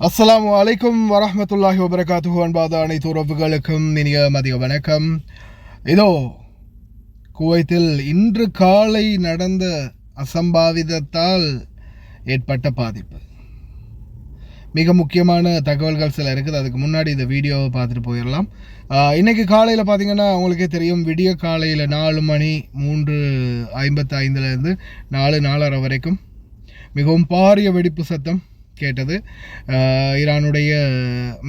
அஸ்ஸலாமு அலைக்கும் வரஹ்மத்துல்லாஹி வபரகாத்துஹு. அன்பாத அனைத்து உறவுகளுக்கும் இனிய மதிய வணக்கம். இதோ குவைத்தில் இன்று காலை நடந்த அசம்பாவிதத்தால் ஏற்பட்ட பாதிப்பு, மிக முக்கியமான தகவல்கள் சில இருக்குது. அதுக்கு முன்னாடி இந்த வீடியோவை பார்த்துட்டு போயிடலாம். இன்றைக்கி காலையில் பார்த்தீங்கன்னா அவங்களுக்கே தெரியும், விடிய காலையில் 4 மணி 3:55 4:30 வரைக்கும் மிகவும் பாரிய வெடிப்பு சத்தம் கேட்டது. ஈரானுடைய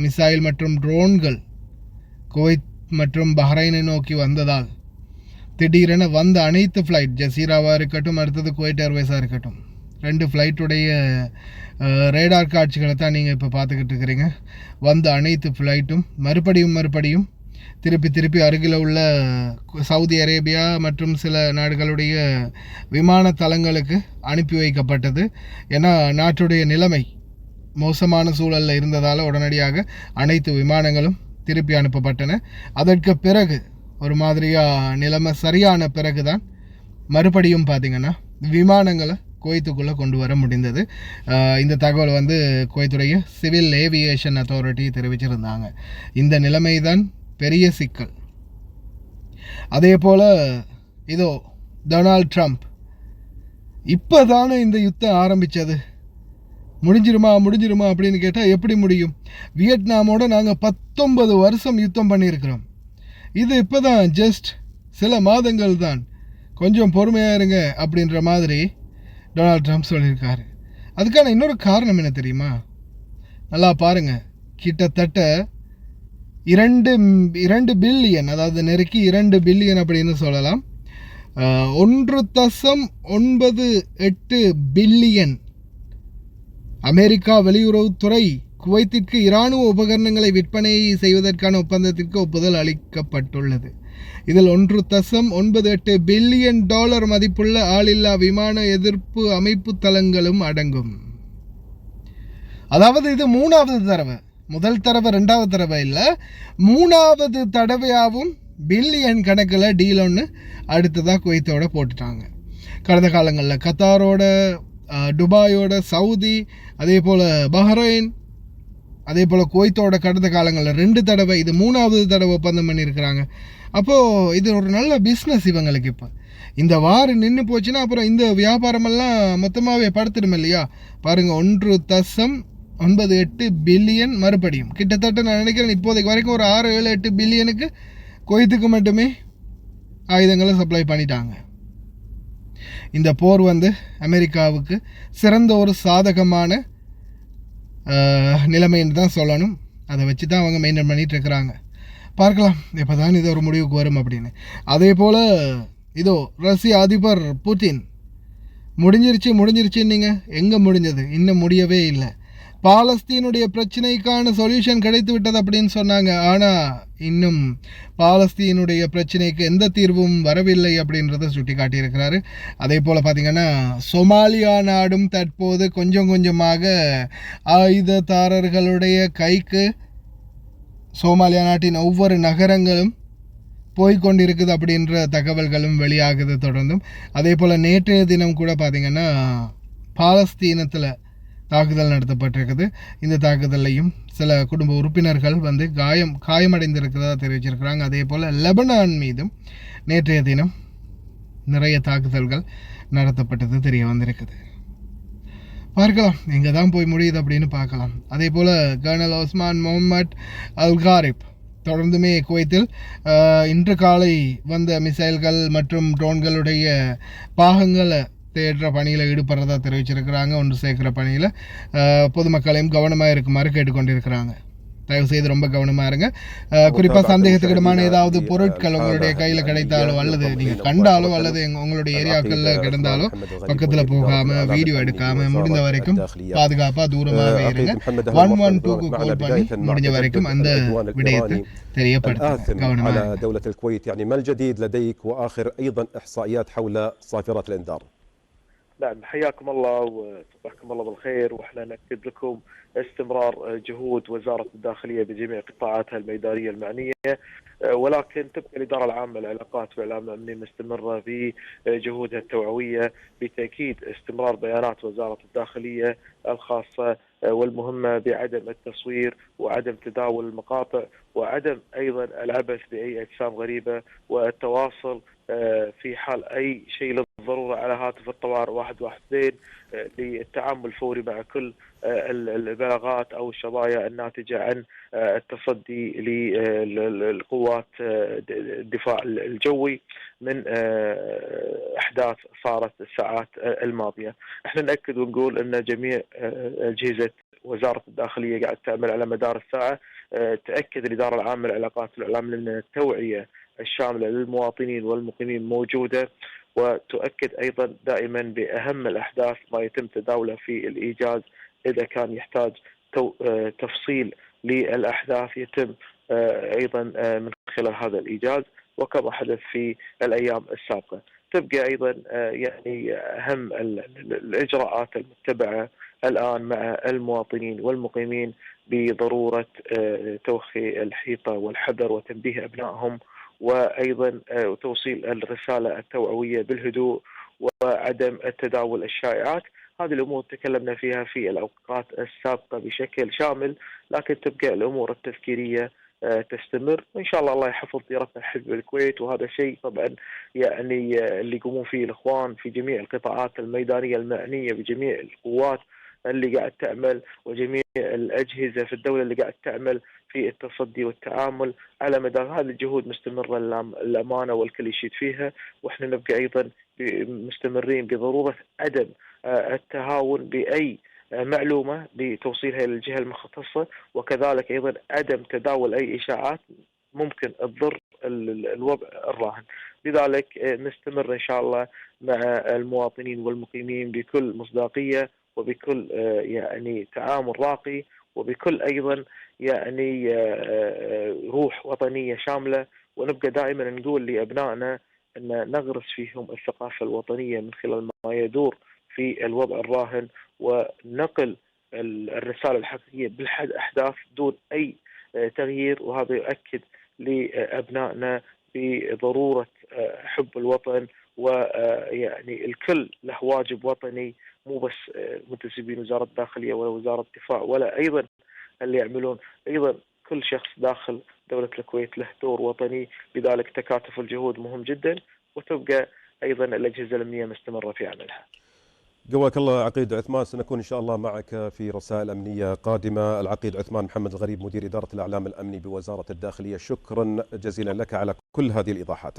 மிசைல் மற்றும் ட்ரோன்கள் குவைத் மற்றும் பஹ்ரைனை நோக்கி வந்ததால் திடீரென வந்த அனைத்து ஃப்ளைட், ஜசீராவாக இருக்கட்டும், அடுத்தது குவைட் ஏர்வேஸாக இருக்கட்டும், 2 ஃப்ளைட்டுடைய ரேடார் காட்சிகளை தான் நீங்கள் இப்போ பார்த்துக்கிட்டு இருக்கிறீங்க. வந்த அனைத்து ஃப்ளைட்டும் மறுபடியும் திருப்பி அருகில் உள்ள சவுதி அரேபியா மற்றும் சில நாடுகளுடைய விமான தளங்களுக்கு அனுப்பி வைக்கப்பட்டது. ஏன்னா நாட்டுடைய நிலைமை மோசமான சூழலில் இருந்ததால் உடனடியாக அனைத்து விமானங்களும் திருப்பி அனுப்பப்பட்டன. அதற்கு பிறகு ஒரு மாதிரியாக நிலைமை சரியான பிறகு தான் மறுபடியும் பார்த்திங்கன்னா விமானங்களை குவைத்துக்குள்ளே கொண்டு வர முடிந்தது. இந்த தகவல் குவைத்துடைய சிவில் ஏவியேஷன் அத்தாரிட்டி தெரிவிச்சிருந்தாங்க. இந்த நிலைமை தான் பெரிய சிக்கல். அதே போல் இதோ டொனால்ட் ட்ரம்ப் இப்போ தானே இந்த யுத்தம் ஆரம்பித்தது, முடிஞ்சிருமா அப்படின்னு கேட்டால் எப்படி முடியும்? வியட்நாமோட நாங்கள் 19 வருஷம் யுத்தம் பண்ணியிருக்கிறோம். இது இப்போ தான் ஜஸ்ட் சில மாதங்கள் தான், கொஞ்சம் பொறுமையாக இருங்க அப்படின்ற மாதிரி டொனால்ட் ட்ரம்ப் சொல்லியிருக்காரு. அதுக்கான இன்னொரு காரணம் என்ன தெரியுமா? நல்லா பாருங்கள், கிட்டத்தட்ட 2 பில்லியன், அதாவது நெருக்கி 2 பில்லியன் அப்படின்னு சொல்லலாம், 1.98 பில்லியன் அமெரிக்கா வெளியுறவுத்துறை குவைத்திற்கு இராணுவ உபகரணங்களை விற்பனை செய்வதற்கான ஒப்பந்தத்திற்கு ஒப்புதல் அளிக்கப்பட்டுள்ளது. இதில் 1.98 பில்லியன் டாலர் மதிப்புள்ள ஆளில்லா விமான எதிர்ப்பு அமைப்பு தளங்களும் அடங்கும். அதாவது இது 3வது தடவை, முதல் தடவை 2வது தடவை இல்லை, 3வது தடவையாகவும் பில்லியன் கணக்கில் டீல் ஒன்று அடுத்ததாக குவைத்தோட போட்டுட்டாங்க. கடந்த காலங்களில் கத்தாரோட, துபாயோட, சவுதி, அதே போல் பஹ்ரைன், அதே போல் குவைத்தோட கடந்த காலங்களில் 2 தடவை, இது 3வது தடவை ஒப்பந்தம் பண்ணியிருக்கிறாங்க. அப்போது இது ஒரு நல்ல பிஸ்னஸ் இவங்களுக்கு. இப்போ இந்த வாரம் நின்று போச்சுன்னா அப்புறம் இந்த வியாபாரமெல்லாம் மொத்தமாகவே படுத்துடும் இல்லையா? பாருங்கள், 1.98 பில்லியன் மறுபடியும் கிட்டத்தட்ட நான் நினைக்கிறேன் இப்போதைக்கு வரைக்கும் ஒரு 6-7-8 பில்லியனுக்கு குவைத்துக்கு மட்டுமே ஆயுதங்களை சப்ளை பண்ணிட்டாங்க. இந்த போர் அமெரிக்காவுக்கு சிறந்த ஒரு சாதகமான நிலைமைன்னு தான் சொல்லணும். அதை வச்சு தான் அவங்க மெயின்டைன் பண்ணிகிட்டு இருக்கிறாங்க. பார்க்கலாம் எப்போ தான் இது ஒரு முடிவுக்கு வரும் அப்படின்னு. அதே போல் இதோ ரஷ்ய அதிபர் புட்டின் முடிஞ்சிருச்சுன்னு நீங்கள் எங்கே முடிஞ்சது? இன்னும் முடியவே இல்லை. பாலஸ்தீனுடைய பிரச்சனைக்கான சொல்யூஷன் கிடைத்து விட்டது அப்படின்னு சொன்னாங்க. ஆனால் இன்னும் பாலஸ்தீனுடைய பிரச்சனைக்கு எந்த தீர்வும் வரவில்லை அப்படின்றத சுட்டி காட்டியிருக்கிறாரு. அதே போல் பார்த்திங்கன்னா சொமாலியா நாடும் தற்போது கொஞ்சமாக ஆயுததாரர்களுடைய கைக்கு சோமாலியா நாட்டின் ஒவ்வொரு நகரங்களும் போய்கொண்டிருக்குது அப்படின்ற தகவல்களும் வெளியாகுது தொடர்ந்தும். அதே போல் நேற்றைய தினம் கூட பார்த்திங்கன்னா பாலஸ்தீனத்தில் தாக்குதல் நடத்தப்பட்டிருக்குது. இந்த தாக்குதலையும் சில குடும்ப உறுப்பினர்கள் காயமடைந்திருக்கிறதா தெரிவிச்சிருக்கிறாங்க. அதே போல் லெபனான் மீதும் நேற்றைய தினம் நிறைய தாக்குதல்கள் நடத்தப்பட்டது தெரிய வந்திருக்குது. பார்க்கலாம் எங்கே தான் போய் முடியுது அப்படின்னு பார்க்கலாம். அதே போல் கர்னல் ஒஸ்மான் முகமது அல்காரிப் தொடர்ந்துமே குவைத்தில் இன்று காலை வந்த மிசைல்கள் மற்றும் ட்ரோன்களுடைய பாகங்களை தேடுற பணியில் ஈடுபடுறதா தெரிவிச்சிருக்கிறாங்க. ஒன்று சேர்க்குற பணியில் பொதுமக்களையும் கவனமாக இருக்குமாறு கேட்டுக்கொண்டிருக்கிறாங்க. தயவுசெய்து ரொம்ப கவனமாக இருங்க. குறிப்பாக சந்தேகத்துக்கிடமான ஏதாவது பொருட்கள் உங்களுடைய கையில் கிடைத்தாலோ அல்லது நீங்கள் கண்டாலோ அல்லது உங்களுடைய ஏரியாக்களில் கிடந்தாலோ பக்கத்தில் போகாமல் வீடியோ எடுக்காமல் முடிந்த வரைக்கும் பாதுகாப்பாக தூரமாகவே இருங்க. 112க்கு கால் பண்ணி முடிஞ்ச வரைக்கும் அந்த விடயத்தை தெரியப்படுத்துங்க. கவனமாக. دولة الكويت يعني ما الجديد لديك وآخر أيضا إحصائيات حول صافرات الإنذار؟ نعم، حياكم الله وصبحكم الله بالخير. واحنا نأكد لكم استمرار جهود وزارة الداخلية بجميع قطاعاتها الميدانية المعنية، ولكن تبقى الإدارة العامة للعلاقات والإعلام الأمني مستمرة بجهودها التوعوية. بتأكيد استمرار بيانات وزارة الداخلية الخاصة والمهمة بعدم التصوير وعدم تداول المقاطع وعدم أيضا العبث بأي أجسام غريبة والتواصل في حال أي شيء للضرورة على هاتف الطوارئ 112 للتعامل الفوري مع كل البلاغات أو الشظايا الناتجة عن التصدي للقوات الدفاع الجوي من أحداث صارت الساعات الماضية. احنا نأكد ونقول أن جميع أجهزة وزارة الداخلية قاعد تعمل على مدار الساعة. تأكد الإدارة العامة للعلاقات والإعلام أن التوعية الشاملة للمواطنين والمقيمين موجودة، وتؤكد أيضا دائما بأهم الأحداث ما يتم تداوله في الإيجاز. إذا كان يحتاج تفصيل للأحداث يتم أيضا من خلال هذا الإيجاز، وكما حدث في الأيام السابقة. تبقى أيضا يعني أهم الإجراءات المتبعة الآن مع المواطنين والمقيمين بضرورة توخي الحيطة والحذر وتنبيه أبنائهم، وأيضا توصيل الرسالة التوعوية بالهدوء وعدم التداول الشائعات. هذه الأمور تكلمنا فيها في الأوقات السابقة بشكل شامل، لكن تبقى الأمور التذكيرية تستمر، وإن شاء الله يحفظ ديرتنا الحزب الكويت. وهذا شيء طبعا يعني اللي يقومون فيه الإخوان في جميع القطاعات الميدانية المعنية بجميع القوات اللي قاعد تعمل وجميع الأجهزة في الدولة اللي قاعد تعمل في التصدي والتعامل على مدار هذه الجهود مستمرة الأمانة والكل يشيد فيها. وإحنا نبقى أيضا مستمرين بضرورة عدم التهاون بأي معلومة بتوصيلها للجهة المختصة، وكذلك أيضا عدم تداول أي إشاعات ممكن تضر الوضع الراهن. لذلك نستمر إن شاء الله مع المواطنين والمقيمين بكل مصداقية وبكل يعني تعامل راقي وبكل أيضا يعني روح وطنية شاملة، ونبقى دائما نقول لأبنائنا أن نغرس فيهم الثقافة الوطنية من خلال ما يدور في الوضع الراهن، ونقل الرسالة الحقيقية بالأحداث دون أي تغيير. وهذا يؤكد لأبنائنا بضرورة حب الوطن، ويعني الكل له واجب وطني، مو بس منتسبين وزارة الداخلية ولا وزارة الدفاع ولا أيضا اللي يعملون، أيضا كل شخص داخل دولة الكويت له دور وطني. لذلك تكاتف الجهود مهم جدا، وتبقى أيضا الأجهزة الأمنية مستمرة في عملها. قواك الله عقيد عثمان، سنكون إن شاء الله معك في رسائل أمنية قادمة. العقيد عثمان محمد الغريب مدير إدارة الإعلام الأمني بوزارة الداخلية، شكرا جزيلا لك على كل هذه الإيضاحات.